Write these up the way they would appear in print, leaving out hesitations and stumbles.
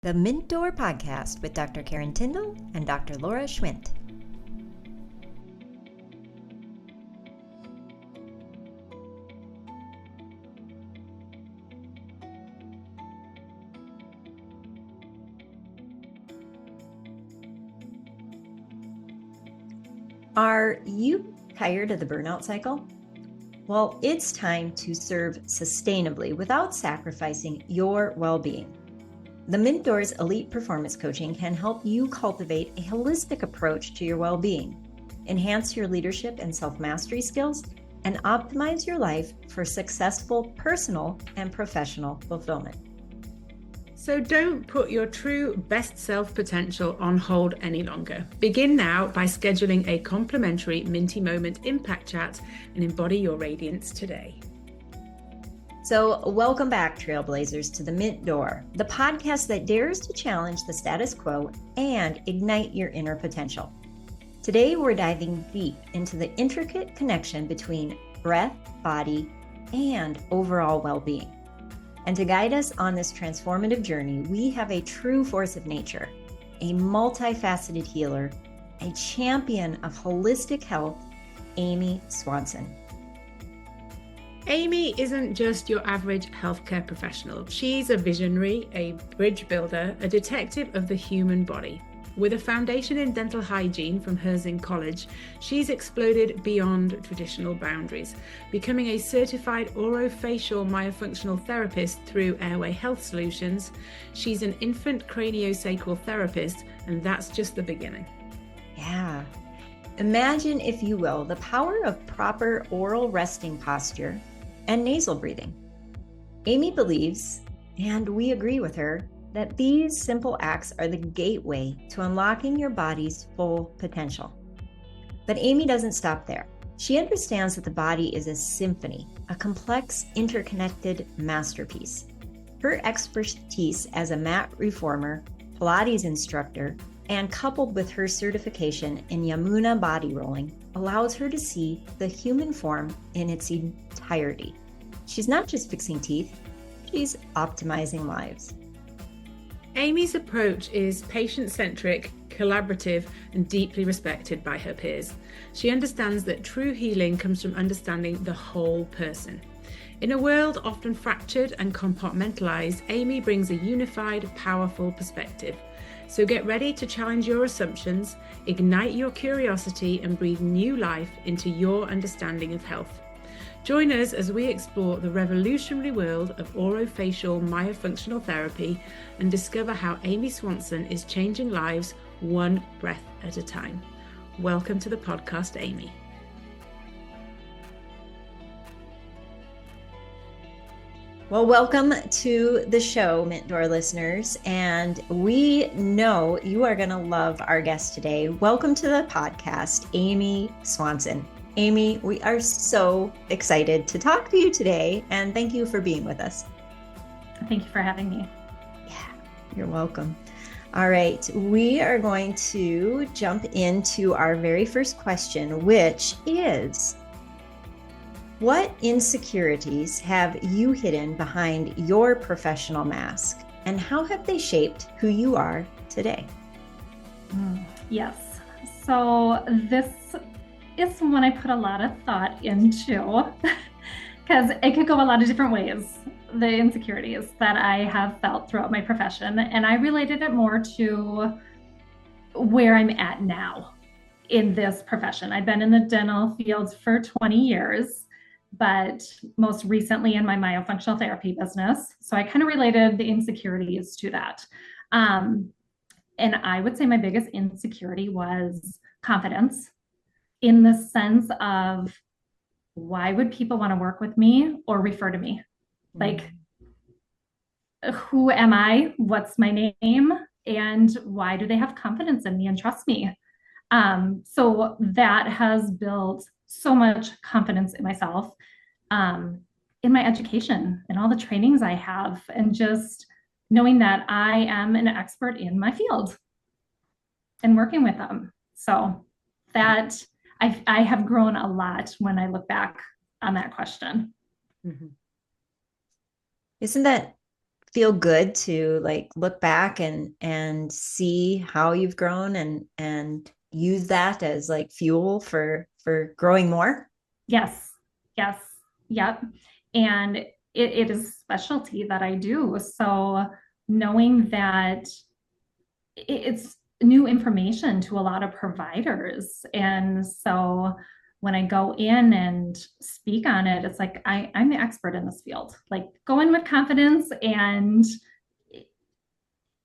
the Mint Door Podcast with Dr. Karen Tyndall and Dr. Laura Schwint. Are you tired of the burnout cycle? Well, it's time to serve sustainably without sacrificing your well-being. The Mint Door's Elite Performance Coaching can help you cultivate a holistic approach to your well-being, enhance your leadership and self-mastery skills, and optimize your life for successful personal and professional fulfillment. So don't put your true best self potential on hold any longer. Begin now by scheduling a complimentary Minty Moment Impact Chat and embody your radiance today. So welcome back, Trailblazers, to the Mint Door, the podcast that dares to challenge the status quo and ignite your inner potential. Today, we're diving deep into the intricate connection between breath, body, and overall well-being. And to guide us on this transformative journey, we have a true force of nature, a multifaceted healer, a champion of holistic health, Amy Swanson. Amy isn't just your average healthcare professional. She's a visionary, a bridge builder, a detective of the human body. With a foundation in dental hygiene from Herzing College, she's exploded beyond traditional boundaries, becoming a certified Orofacial Myofunctional Therapist through Airway Health Solutions. She's an infant craniosacral therapist, and that's just the beginning. Yeah. Imagine, if you will, the power of proper oral resting posture and nasal breathing. Amy believes, and we agree with her, that these simple acts are the gateway to unlocking your body's full potential. But Amy doesn't stop there. She understands that the body is a symphony, a complex, interconnected masterpiece. Her expertise as a mat reformer, Pilates instructor, and coupled with her certification in Yamuna body rolling, allows her to see the human form in its entirety. She's not just fixing teeth, she's optimizing lives. Amy's approach is patient-centric, collaborative, and deeply respected by her peers. She understands that true healing comes from understanding the whole person. In a world often fractured and compartmentalized, Amy brings a unified, powerful perspective. So get ready to challenge your assumptions, ignite your curiosity, and breathe new life into your understanding of health. Join us as we explore the revolutionary world of orofacial myofunctional therapy and discover how Amy Swanson is changing lives one breath at a time. Welcome to the podcast, Amy. Well, welcome to the show, Mint Door listeners, and we know you are going to love our guest today. Welcome to the podcast, Amy Swanson. Amy, we are so excited to talk to you today, and thank you for being with us. Thank you for having me. Yeah, you're welcome. All right, we are going to jump into our very first question, which is, what insecurities have you hidden behind your professional mask, and how have they shaped who you are today? Yes, so this is one I put a lot of thought into because it could go a lot of different ways, the insecurities that I have felt throughout my profession. And I related it more to where I'm at now in this profession. I've been in the dental field for 20 years, but most recently in my myofunctional therapy business. So I kind of related the insecurities to that. And I would say my biggest insecurity was confidence, in the sense of, why would people want to work with me or refer to me? Like, who am I? What's my name? And why do they have confidence in me and trust me? So that has built so much confidence in myself, in my education and all the trainings I have, and just knowing that I am an expert in my field and working with them. So that I have grown a lot when I look back on that question. Mm-hmm. Isn't that feel good to like look back and see how you've grown and use that as like fuel for growing more? Yes, yes, yep. And it is a specialty that I do. So knowing that it's new information to a lot of providers. And so when I go in and speak on it, it's like I'm the expert in this field. Like go in with confidence and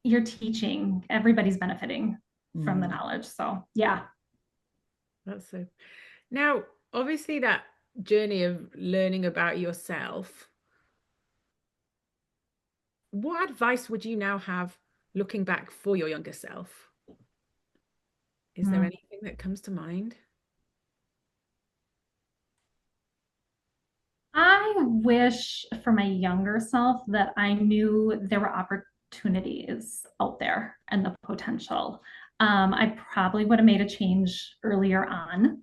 you're teaching, everybody's benefiting from the knowledge. So yeah. That's so. Now, obviously, that journey of learning about yourself, what advice would you now have looking back for your younger self? Is there anything that comes to mind? I wish for my younger self that I knew there were opportunities out there and the potential. I probably would have made a change earlier on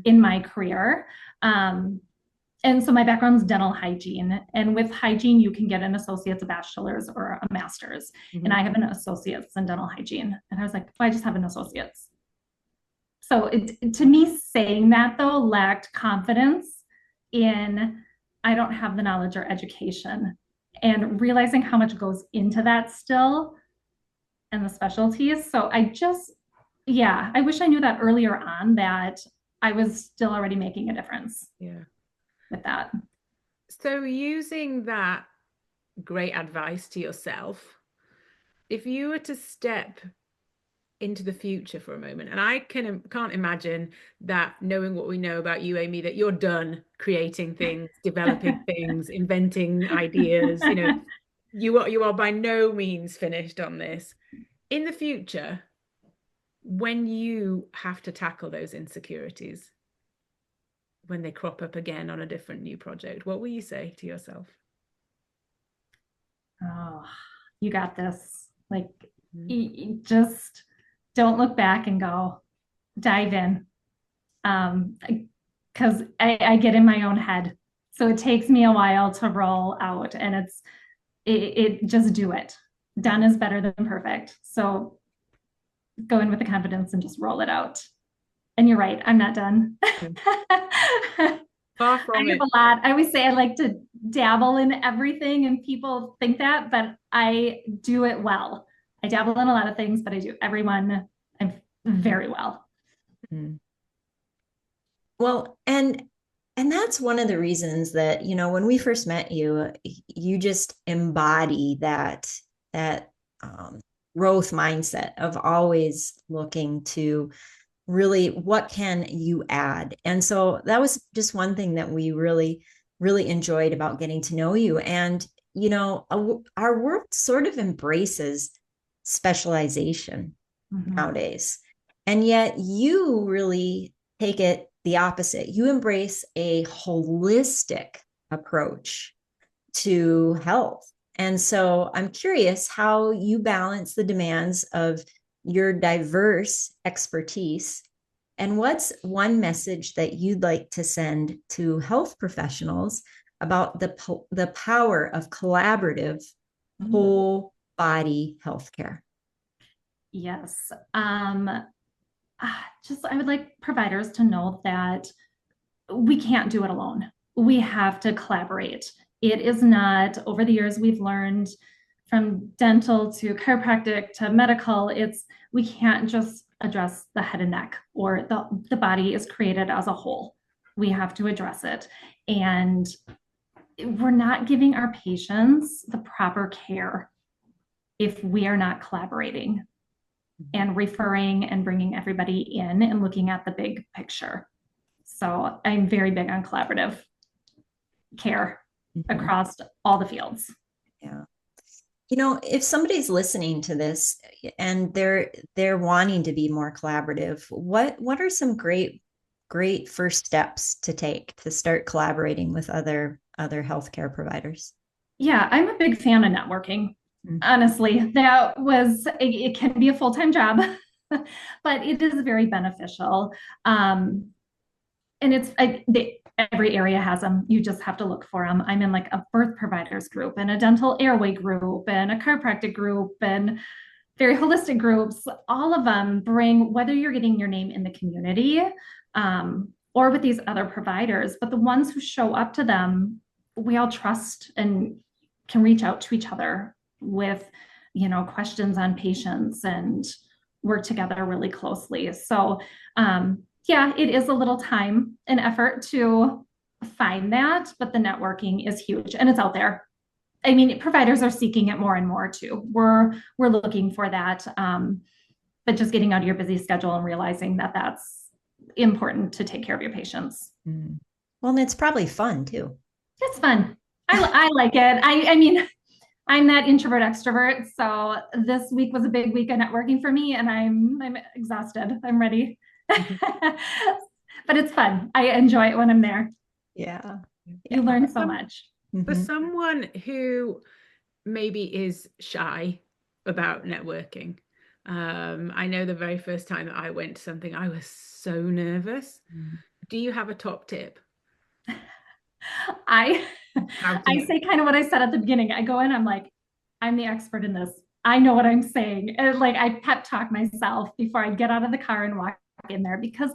in my career. And so my background's dental hygiene. And with hygiene, you can get an associate's, a bachelor's, or a master's. And I have an associate's in dental hygiene. And I was like, well, I just have an associate's. So to me, saying that though lacked confidence in I don't have the knowledge or education, and realizing how much goes into that still and the specialties. So I wish I knew that earlier on, that I was still already making a difference. Yeah. With that. So using that great advice to yourself, if you were to step into the future for a moment, and I can't imagine that, knowing what we know about you, Amy, that you're done creating things, developing things, inventing ideas, you are by no means finished on this. In the future, when you have to tackle those insecurities, when they crop up again on a different new project, what will you say to yourself? Oh, you got this. Like, just don't look back and go, dive in. Because I get in my own head. So it takes me a while to roll out, and it just do it. Done is better than perfect. So go in with the confidence and just roll it out. And you're right, I'm not done. Far from I have a lot. I always say I like to dabble in everything, and people think that, but I do it well. I dabble in a lot of things, but I do everyone very well. Well, and that's one of the reasons that, when we first met you, you just embody that growth mindset of always looking to really, what can you add? And so that was just one thing that we really, really enjoyed about getting to know you. And, our world sort of embraces specialization nowadays. And yet you really take it the opposite. You embrace a holistic approach to health. And so I'm curious how you balance the demands of your diverse expertise, and what's one message that you'd like to send to health professionals about the power of collaborative whole body healthcare? Yes. I would like providers to know that we can't do it alone. We have to collaborate. It is not, over the years, we've learned from dental to chiropractic to medical, we can't just address the head and neck, or the body is created as a whole. We have to address it. And we're not giving our patients the proper care if we are not collaborating and referring and bringing everybody in and looking at the big picture. So I'm very big on collaborative care across all the fields. Yeah. If somebody's listening to this and they're wanting to be more collaborative, what are some great first steps to take to start collaborating with other healthcare providers? Yeah, I'm a big fan of networking. Honestly, it can be a full-time job, but it is very beneficial. And every area has them. You just have to look for them. I'm in like a birth providers group and a dental airway group and a chiropractic group and very holistic groups. All of them bring, whether you're getting your name in the community or with these other providers, but the ones who show up to them, we all trust and can reach out to each other with, questions on patients and work together really closely. So, yeah, it is a little time and effort to find that, but the networking is huge and it's out there. I mean, providers are seeking it more and more too. We're looking for that, but just getting out of your busy schedule and realizing that that's important to take care of your patients. Mm. Well, and it's probably fun too. It's fun. I like it. I mean, I'm that introvert extrovert, so this week was a big week of networking for me, and I'm exhausted. I'm ready, but it's fun. I enjoy it when I'm there. Yeah, you learn so much. For someone who maybe is shy about networking, I know the very first time that I went to something, I was so nervous. Do you have a top tip? I say kind of what I said at the beginning. I go in, I'm like, I'm the expert in this. I know what I'm saying. And like I pep talk myself before I get out of the car and walk in there, because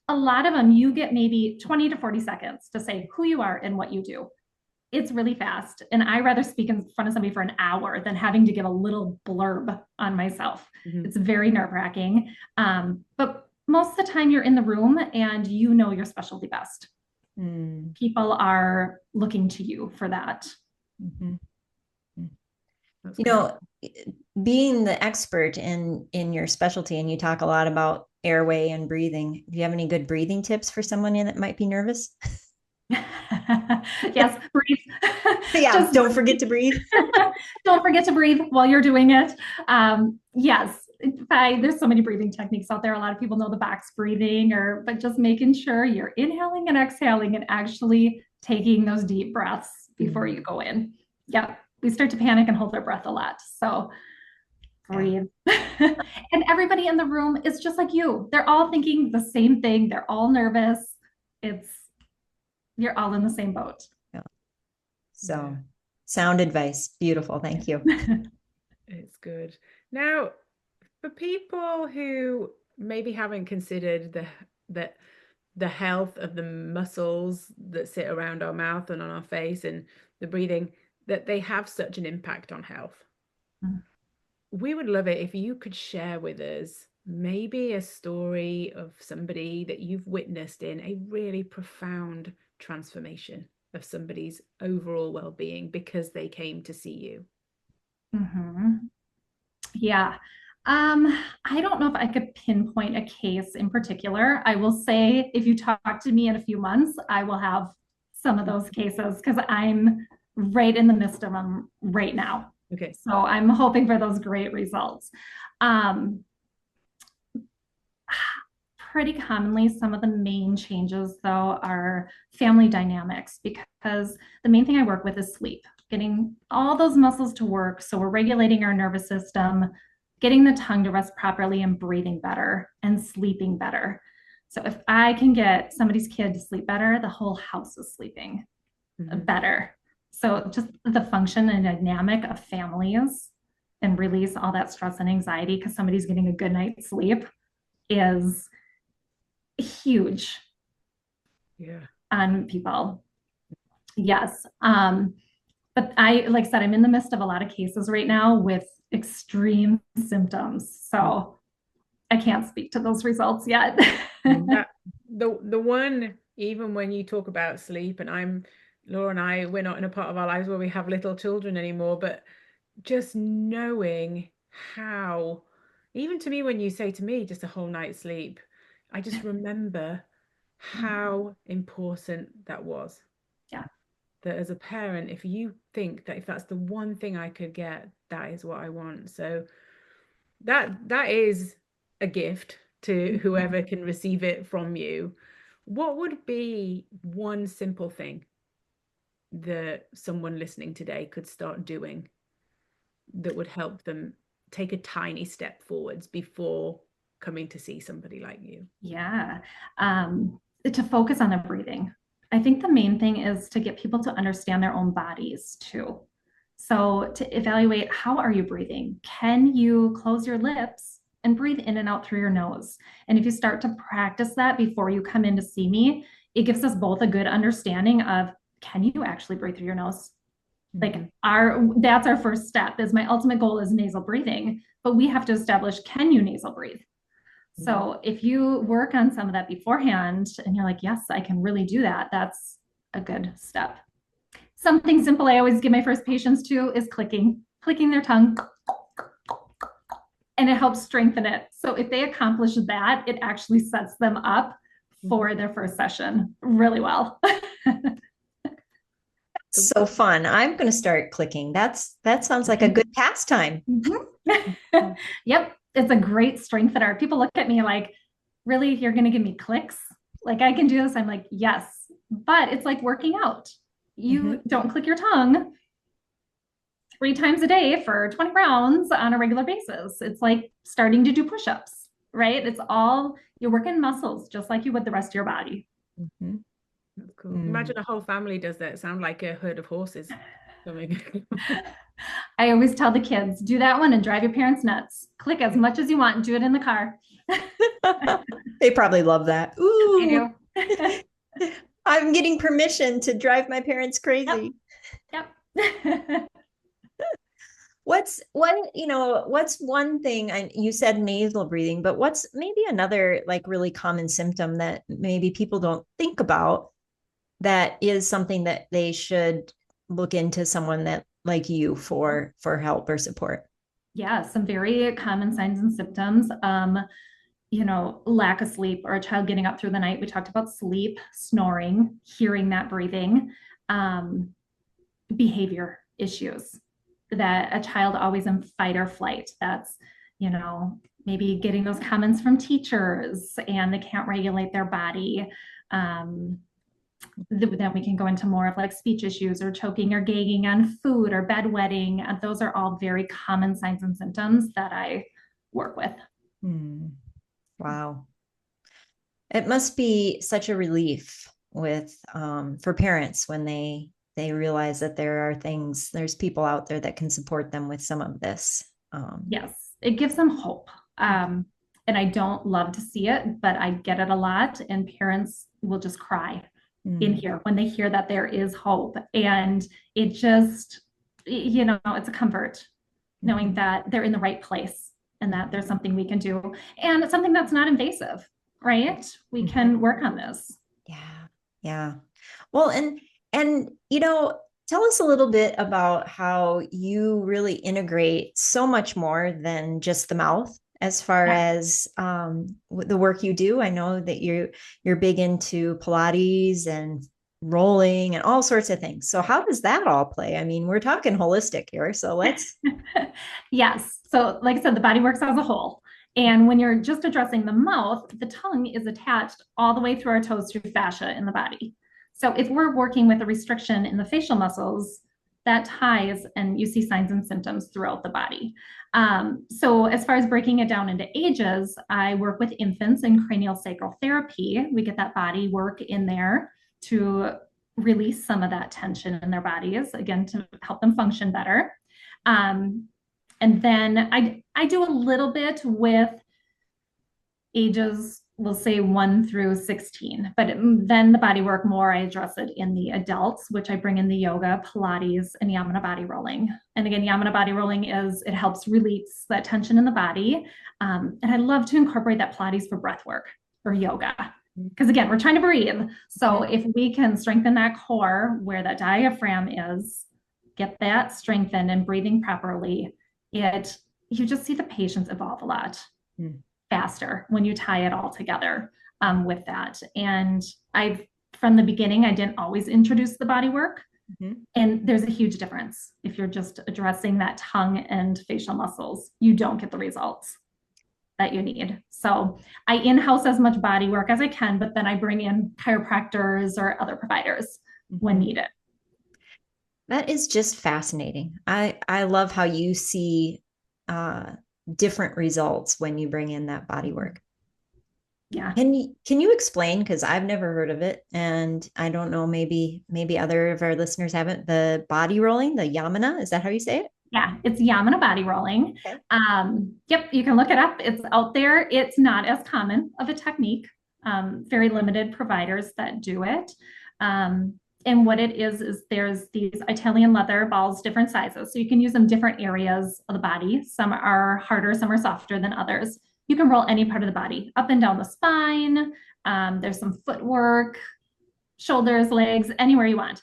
a lot of them, you get maybe 20 to 40 seconds to say who you are and what you do. It's really fast. And I rather speak in front of somebody for an hour than having to give a little blurb on myself. It's very nerve-wracking. But most of the time you're in the room and you know your specialty best. People are looking to you for that. Being the expert in your specialty, and you talk a lot about airway and breathing, do you have any good breathing tips for someone that might be nervous? Yes, breathe. Yeah, don't forget to breathe. Don't forget to breathe while you're doing it. Yes, there's so many breathing techniques out there. A lot of people know the box breathing, but just making sure you're inhaling and exhaling and actually taking those deep breaths before you go in. Yep, we start to panic and hold our breath a lot. So breathe. And everybody in the room is just like you. They're all thinking the same thing. They're all nervous. You're all in the same boat. Yeah. So sound advice. Beautiful. Thank you. It's good. Now, for people who maybe haven't considered the health of the muscles that sit around our mouth and on our face and the breathing, that they have such an impact on health. We would love it if you could share with us maybe a story of somebody that you've witnessed in a really profound transformation of somebody's overall well-being because they came to see you. Yeah. I don't know if I could pinpoint a case in particular. I will say if you talk to me in a few months, I will have some of those cases because I'm right in the midst of them right now. Okay. So I'm hoping for those great results. Pretty commonly, some of the main changes, though, are family dynamics, because the main thing I work with is sleep, getting all those muscles to work. So we're regulating our nervous system, getting the tongue to rest properly and breathing better and sleeping better. So if I can get somebody's kid to sleep better, the whole house is sleeping better. So just the function and dynamic of families and release all that stress and anxiety because somebody's getting a good night's sleep is huge on people. Yes. But like I said, I'm in the midst of a lot of cases right now with extreme symptoms. So I can't speak to those results yet. The one, even when you talk about sleep, and Laura and I, we're not in a part of our lives where we have little children anymore, but just knowing how, even to me, when you say to me just a whole night's sleep, I just remember how important that was. Yeah. That as a parent, if you think that if that's the one thing I could get, that is what I want. So that is a gift to whoever can receive it from you. What would be one simple thing that someone listening today could start doing that would help them take a tiny step forwards before coming to see somebody like you? Yeah. To focus on their breathing. I think the main thing is to get people to understand their own bodies too. So to evaluate, how are you breathing? Can you close your lips and breathe in and out through your nose? And if you start to practice that before you come in to see me, it gives us both a good understanding of, can you actually breathe through your nose? Like that's our first step. Is my ultimate goal is nasal breathing, but we have to establish, can you nasal breathe? So if you work on some of that beforehand and you're like, yes, I can really do that, that's a good step. Something simple I always give my first patients to is clicking their tongue, and it helps strengthen it. So if they accomplish that, it actually sets them up for their first session really well. So fun. I'm going to start clicking. That sounds like a good pastime. Mm-hmm. Yep. It's a great strengthener. People look at me like, really, you're going to give me clicks? Like I can do this? I'm like, yes, but it's like working out. You don't click your tongue 3 times a day for 20 rounds on a regular basis. It's like starting to do push-ups, right? It's all, you're working muscles just like you would the rest of your body. Mm-hmm. That's cool. Imagine a whole family does that. Sound like a herd of horses. I always tell the kids, do that one and drive your parents nuts. Click as much as you want and do it in the car. They probably love that. Ooh, I do. I'm getting permission to drive my parents crazy. Yep. What's one thing, you said nasal breathing, but what's maybe another like really common symptom that maybe people don't think about that is something that they should look into someone that like you for help or support? Yeah, some very common signs and symptoms. Lack of sleep or a child getting up through the night. We talked about sleep, snoring, hearing that breathing, behavior issues, that a child always in fight or flight. That's, maybe getting those comments from teachers and they can't regulate their body. Then we can go into more of like speech issues or choking or gagging on food or bedwetting. And those are all very common signs and symptoms that I work with. Wow. It must be such a relief for parents when they realize that there's people out there that can support them with some of this. Yes, it gives them hope. And I don't love to see it, but I get it a lot. And parents will just cry in here when they hear that there is hope. And it just, it's a comfort knowing that they're in the right place and that there's something we can do. And it's something that's not invasive, right? We can work on this. Yeah. Yeah. Well, and tell us a little bit about how you really integrate so much more than just the mouth as far as the work you do. I know that you're big into Pilates and rolling and all sorts of things. So how does that all play? I mean, we're talking holistic here. So let's. Yes. So like I said, the body works as a whole. And when you're just addressing the mouth, the tongue is attached all the way through our toes through fascia in the body. So if we're working with a restriction in the facial muscles, that ties and you see signs and symptoms throughout the body. So as far as breaking it down into ages, I work with infants in craniosacral therapy. We get that body work in there to release some of that tension in their bodies, again, to help them function better. And then I do a little bit with ages, we'll say 1 through 16, but then the body work more, I address it in the adults, which I bring in the yoga, Pilates, and Yamuna body rolling. And again, Yamuna body rolling it helps release that tension in the body. And I love to incorporate that Pilates for breath work or yoga. Because again, we're trying to breathe. So if we can strengthen that core where that diaphragm is, get that strengthened and breathing properly, you just see the patients evolve a lot faster when you tie it all together with that. And from the beginning, I didn't always introduce the body work. And there's a huge difference. If you're just addressing that tongue and facial muscles, you don't get the results that you need. So I in-house as much body work as I can, but then I bring in chiropractors or other providers when needed. That is just fascinating. I love how you see different results when you bring in that body work. Yeah. Can you explain, because I've never heard of it, and I don't know, maybe other of our listeners haven't, the body rolling, the Yamuna, is that how you say it? Yeah, it's Yamuna body rolling. Okay. Yep, you can look it up. It's out there. It's not as common of a technique. Very limited providers that do it. And what it is there's these Italian leather balls, different sizes. So you can use them different areas of the body. Some are harder, some are softer than others. You can roll any part of the body, up and down the spine. There's some footwork, shoulders, legs, anywhere you want.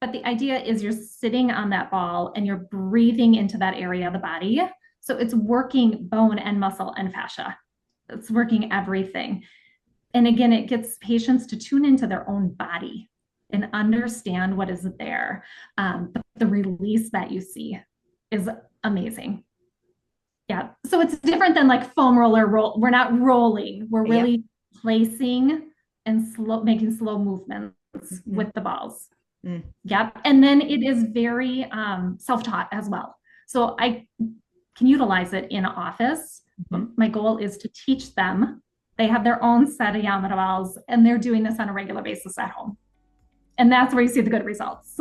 But the idea is you're sitting on that ball and you're breathing into that area of the body. So it's working bone and muscle and fascia. It's working everything. And again, it gets patients to tune into their own body and understand what is there. The release that you see is amazing. Yeah. So it's different than like foam roller roll. We're not rolling. We're really placing and making slow movements with the balls. Yep. And then it is very self-taught as well. So I can utilize it in office. My goal is to teach them. They have their own set of Yamuna balls and they're doing this on a regular basis at home. And that's where you see the good results.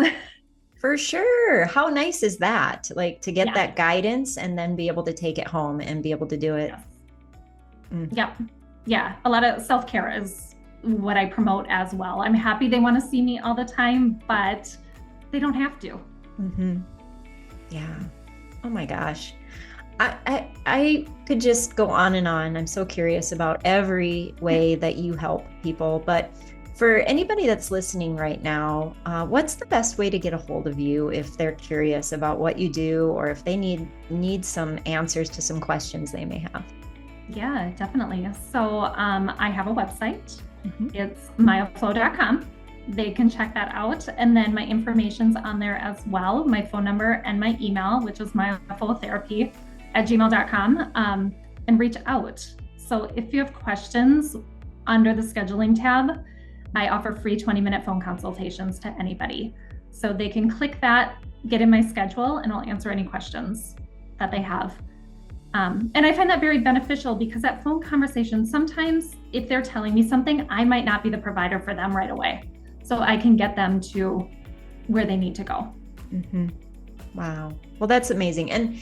For sure. How nice is that? Like to get that guidance and then be able to take it home and be able to do it. Yes. Yep. Yeah. A lot of self-care is what I promote as well. I'm happy they want to see me all the time, but they don't have to. Yeah. Oh my gosh. I could just go on and on. I'm so curious about every way that you help people. But for anybody that's listening right now, what's the best way to get a hold of you if they're curious about what you do, or if they need some answers to some questions they may have? Yeah, definitely. So I have a website. It's myoflow.com. They can check that out. And then my information's on there as well. My phone number and my email, which is myoflowtherapy@gmail.com, and reach out. So if you have questions, under the scheduling tab, I offer free 20-minute phone consultations to anybody. So they can click that, get in my schedule, and I'll answer any questions that they have. And I find that very beneficial because that phone conversation, sometimes if they're telling me something, I might not be the provider for them right away. So I can get them to where they need to go. Wow. Well, that's amazing. And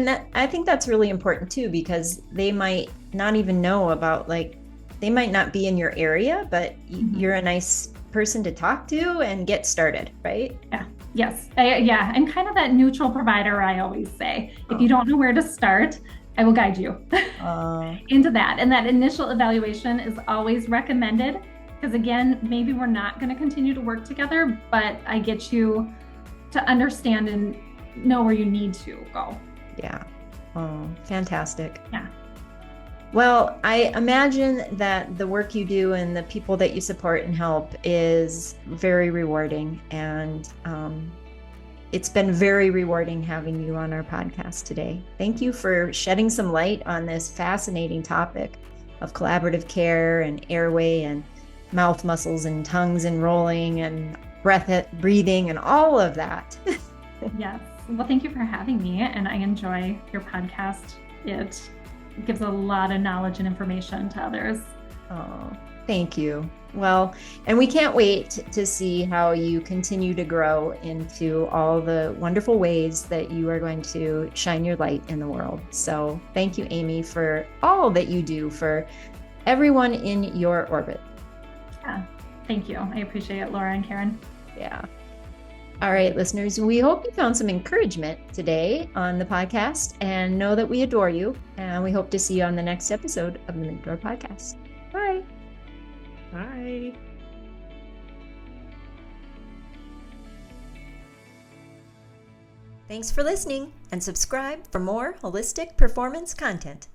that, I think that's really important too, because they might not even know about, like, they might not be in your area, but you're a nice person to talk to and get started, right? Yeah. Yes. I'm kind of that neutral provider, I always say. If you don't know where to start, I will guide you into that. And that initial evaluation is always recommended because, again, maybe we're not going to continue to work together, but I get you to understand and know where you need to go. Yeah. Oh, fantastic. Yeah. Well, I imagine that the work you do and the people that you support and help is very rewarding. And it's been very rewarding having you on our podcast today. Thank you for shedding some light on this fascinating topic of collaborative care and airway and mouth muscles and tongues and rolling and breathing and all of that. Yes. Well, thank you for having me. And I enjoy your podcast. It gives a lot of knowledge and information to others. Oh, thank you. Well, and we can't wait to see how you continue to grow into all the wonderful ways that you are going to shine your light in the world. So thank you, Amy, for all that you do for everyone in your orbit. Yeah, thank you. I appreciate it, Laura and Karen. Yeah. All right, listeners, we hope you found some encouragement today on the podcast, and know that we adore you. And we hope to see you on the next episode of the Minute Door Podcast. Bye. Bye. Thanks for listening, and subscribe for more holistic performance content.